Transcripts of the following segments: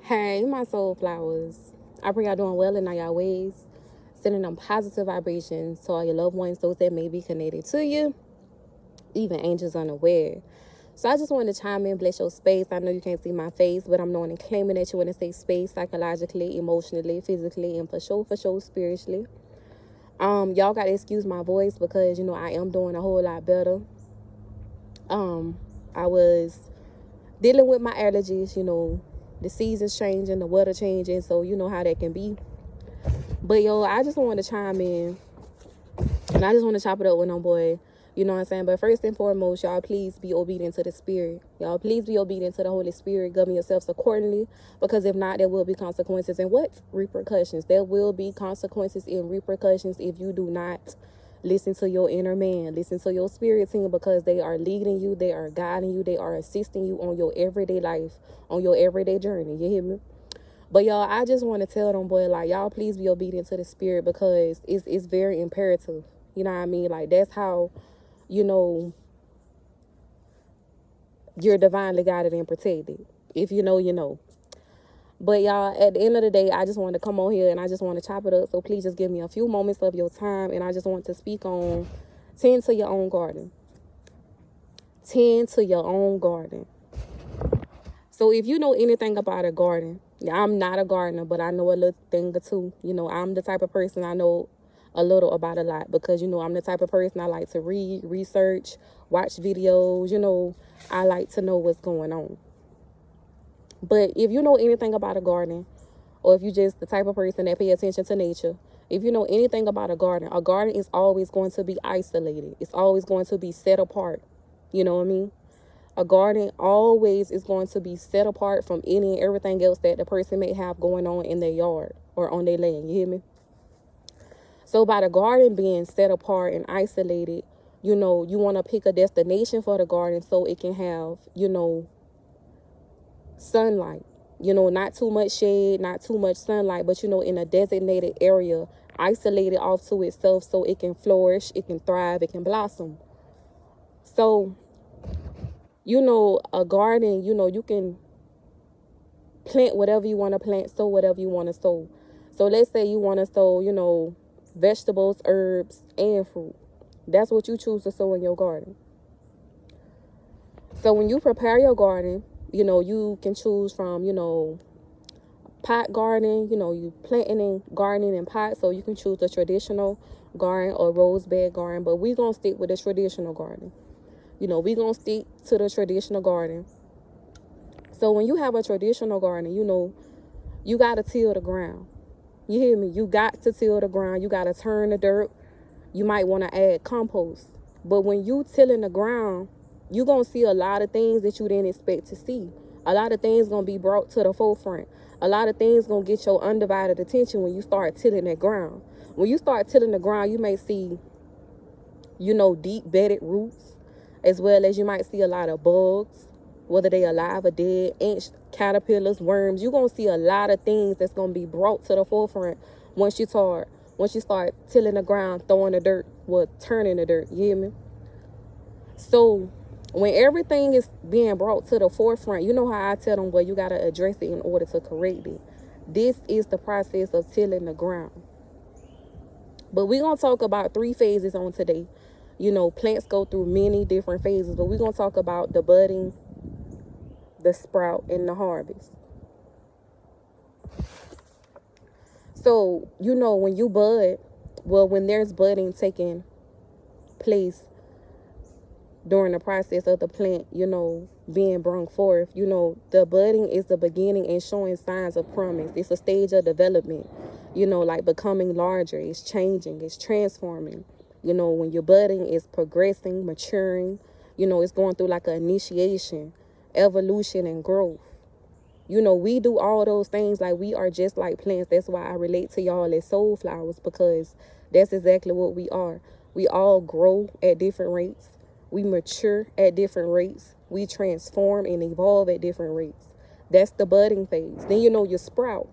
Hey, my soul flowers. I pray y'all doing well in all y'all ways. Sending them positive vibrations to all your loved ones, those that may be connected to you, even angels unaware. So I just wanted to chime in, bless your space. I know you can't see my face, but I'm knowing and claiming that you want to stay space psychologically, emotionally, physically, and for sure, spiritually. Y'all gotta excuse my voice because I am doing a whole lot better. I was dealing with my allergies, the seasons changing, the weather changing, so you know how that can be. But I just want to chime in and I just want to chop it up with no boy. You know what I'm saying? But first and foremost, y'all please be obedient to the Spirit. Y'all please be obedient to the Holy Spirit. Govern yourselves accordingly. Because if not, there will be consequences and what? Repercussions. There will be consequences and repercussions if you do not listen to your inner man. Listen to your spirit team because they are leading you. They are guiding you. They are assisting you on your everyday life, on your everyday journey. You hear me? But y'all, I just want to tell them, boy, like, y'all please be obedient to the Spirit because it's very imperative. You know what I mean? Like, that's how, you're divinely guided and protected. If you know, you know. But y'all, at the end of the day, I just want to come on here and I just want to chop it up. So please just give me a few moments of your time. And I just want to speak on tend to your own garden. Tend to your own garden. So if you know anything about a garden, I'm not a gardener, but I know a little thing or two. I'm the type of person I know a little about a lot because, I'm the type of person I like to read, research, watch videos. I like to know what's going on. But if you know anything about a garden, or if you just the type of person that pay attention to nature, if you know anything about a garden is always going to be isolated. It's always going to be set apart. You know what I mean? A garden always is going to be set apart from any and everything else that the person may have going on in their yard or on their land. You hear me? So by the garden being set apart and isolated, you want to pick a destination for the garden so it can have, sunlight. Not too much shade, not too much sunlight, but, in a designated area, isolated off to itself so it can flourish, it can thrive, it can blossom. So, a garden, you can plant whatever you want to plant, sow whatever you want to sow. So let's say you want to sow, vegetables, herbs, and fruit. That's what you choose to sow in your garden. So when you prepare your garden, you can choose from, pot garden, you planting and gardening in pots. So you can choose the traditional garden or rose bed garden, but we're going to stick with the traditional garden. We're going to stick to the traditional garden. So when you have a traditional garden, you got to till the ground. You hear me? You got to till the ground. You got to turn the dirt. You might want to add compost. But when you tilling the ground, you're going to see a lot of things that you didn't expect to see. A lot of things going to be brought to the forefront. A lot of things going to get your undivided attention when you start tilling that ground. When you start tilling the ground, you may see, deep bedded roots, as well as you might see a lot of bugs, whether they alive or dead, ants, caterpillars, worms. You're going to see a lot of things that's going to be brought to the forefront once you start tilling the ground, throwing the dirt, turning the dirt. You hear me? So when everything is being brought to the forefront, you know how I tell them, well, you got to address it in order to correct it. This is the process of tilling the ground. But we're going to talk about 3 phases on today. Plants go through many different phases, but we're going to talk about the budding, the sprout, and the harvest. So, when you bud, when there's budding taking place during the process of the plant, being brung forth, the budding is the beginning and showing signs of promise. It's a stage of development, like becoming larger. It's changing, it's transforming. When you're budding, it's progressing, maturing. It's going through like an initiation, evolution, and growth. We do all those things like we are just like plants. That's why I relate to y'all as soul flowers, because that's exactly what we are. We all grow at different rates. We mature at different rates. We transform and evolve at different rates. That's the budding phase. Then you sprout.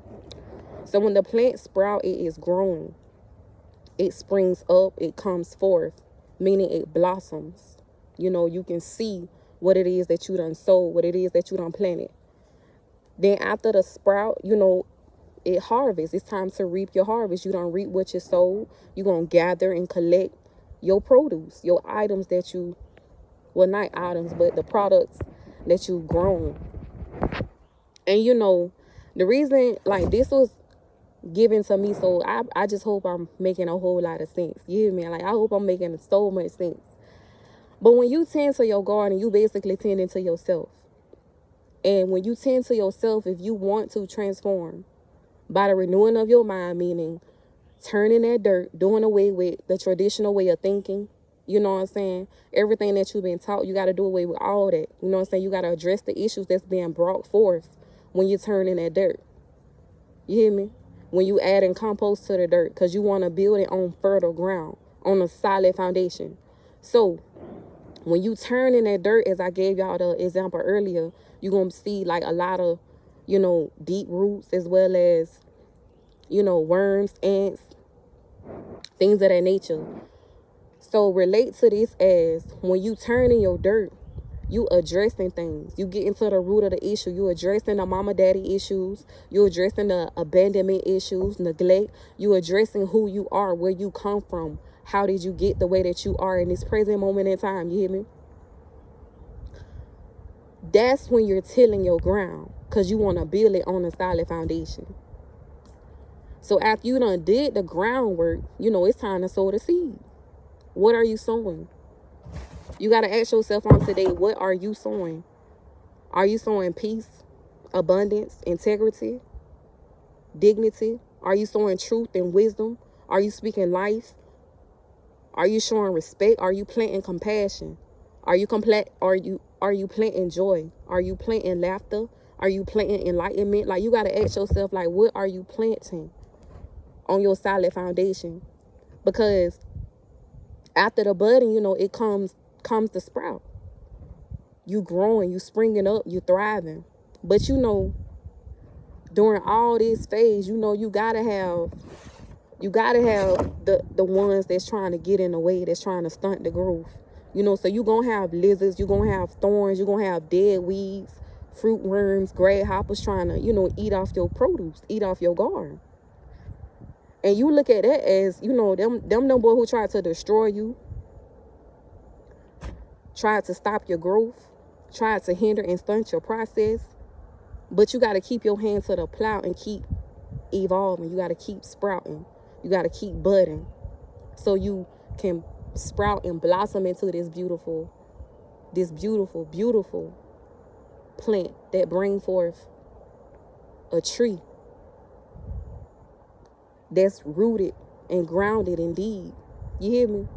So when the plant sprout, it is growing. It springs up, it comes forth, meaning it blossoms. You can see what it is that you done sowed, what it is that you done planted. Then after the sprout, you know, it harvests. It's time to reap your harvest. You don't reap what you sowed. You're going to gather and collect your produce, your items that you, well, not items, but the products that you've grown. And, you know, the reason, like, this was given to me, so I just hope I'm making a whole lot of sense. You hear me? Like, I hope I'm making so much sense. But when you tend to your garden, you basically tend into yourself. And when you tend to yourself, if you want to transform by the renewing of your mind, meaning turning that dirt, doing away with the traditional way of thinking, you know what I'm saying? Everything that you've been taught, you got to do away with all that. You know what I'm saying? You got to address the issues that's being brought forth when you're turning that dirt. You hear me? When you adding compost to the dirt, because you want to build it on fertile ground, on a solid foundation. So when you turn in that dirt, as I gave y'all the example earlier, you're going to see like a lot of, you know, deep roots, as well as, you know, worms, ants, things of that nature. So relate to this as when you turn in your dirt, you addressing things. You get into the root of the issue. You addressing the mama daddy issues. You addressing the abandonment issues, neglect. You addressing who you are, where you come from. How did you get the way that you are in this present moment in time? You hear me? That's when you're tilling your ground, because you want to build it on a solid foundation. So after you done did the groundwork, you know, it's time to sow the seed. What are you sowing? You got to ask yourself on today, what are you sowing? Are you sowing peace, abundance, integrity, dignity? Are you sowing truth and wisdom? Are you speaking life? Are you showing respect? Are you planting compassion? Are you planting joy? Are you planting laughter? Are you planting enlightenment? Like, you got to ask yourself, like, what are you planting on your solid foundation? Because after the budding, you know, it comes the sprout. You growing, you springing up, you thriving. But, you know, during all this phase, you know, you gotta have the ones that's trying to get in the way, that's trying to stunt the growth. You know, so you're going to have lizards, you're going to have thorns, you're going to have dead weeds, fruit worms, grasshoppers trying to, you know, eat off your produce, eat off your garden. And you look at that as, you know, them boy who tried to destroy you, tried to stop your growth, tried to hinder and stunt your process. But you got to keep your hand to the plow and keep evolving. You got to keep sprouting. You got to keep budding, so you can sprout and blossom into this beautiful, beautiful plant that bring forth a tree that's rooted and grounded indeed. You hear me?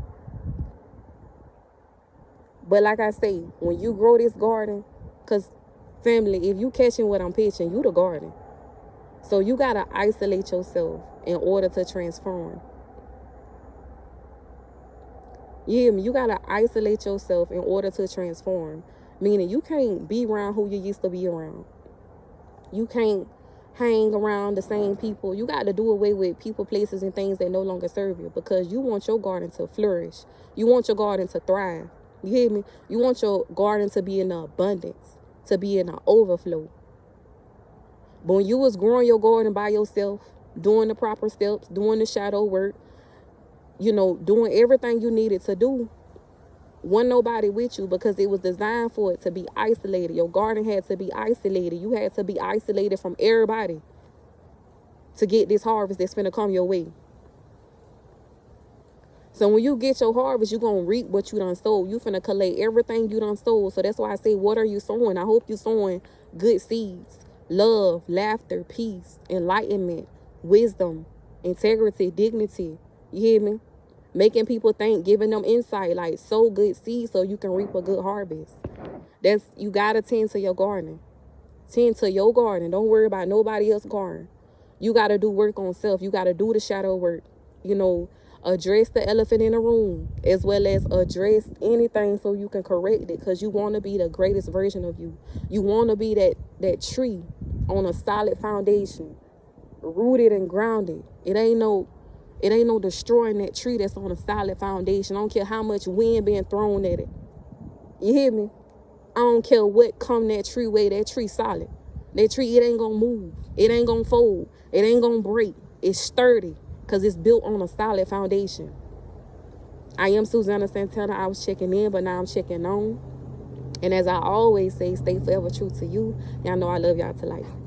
But like I say, when you grow this garden, because family, if you catching what I'm pitching, you the garden. So you got to isolate yourself in order to transform. You hear me? You got to isolate yourself in order to transform. Meaning you can't be around who you used to be around. You can't hang around the same people. You got to do away with people, places, and things that no longer serve you, because you want your garden to flourish. You want your garden to thrive. You hear me? You want your garden to be in abundance, to be in an overflow. But when you was growing your garden by yourself, doing the proper steps, doing the shadow work, you know, doing everything you needed to do, wasn't nobody with you, because it was designed for it to be isolated. Your garden had to be isolated. You had to be isolated from everybody to get this harvest that's finna come your way. So when you get your harvest, you're going to reap what you done sowed. You finna collect everything you done sowed. So that's why I say, what are you sowing? I hope you're sowing good seeds. Love, laughter, peace, enlightenment, wisdom, integrity, dignity. You hear me? Making people think, giving them insight, like sow good seeds so you can reap a good harvest. You gotta tend to your garden. Tend to your garden. Don't worry about nobody else's garden. You gotta do work on self. You gotta do the shadow work. You know, address the elephant in the room, as well as address anything so you can correct it, because you want to be the greatest version of you. You want to be that tree on a solid foundation, rooted and grounded. It ain't no destroying that tree that's on a solid foundation. I don't care how much wind being thrown at it. You hear me? I don't care what come that tree way. That tree solid. That tree, it ain't gonna move. It ain't gonna fold. It ain't gonna break. It's sturdy because it's built on a solid foundation. I am Susanna Santana. I was checking in, but now I'm checking on. And as I always say, stay forever true to you. Y'all know I love y'all to life.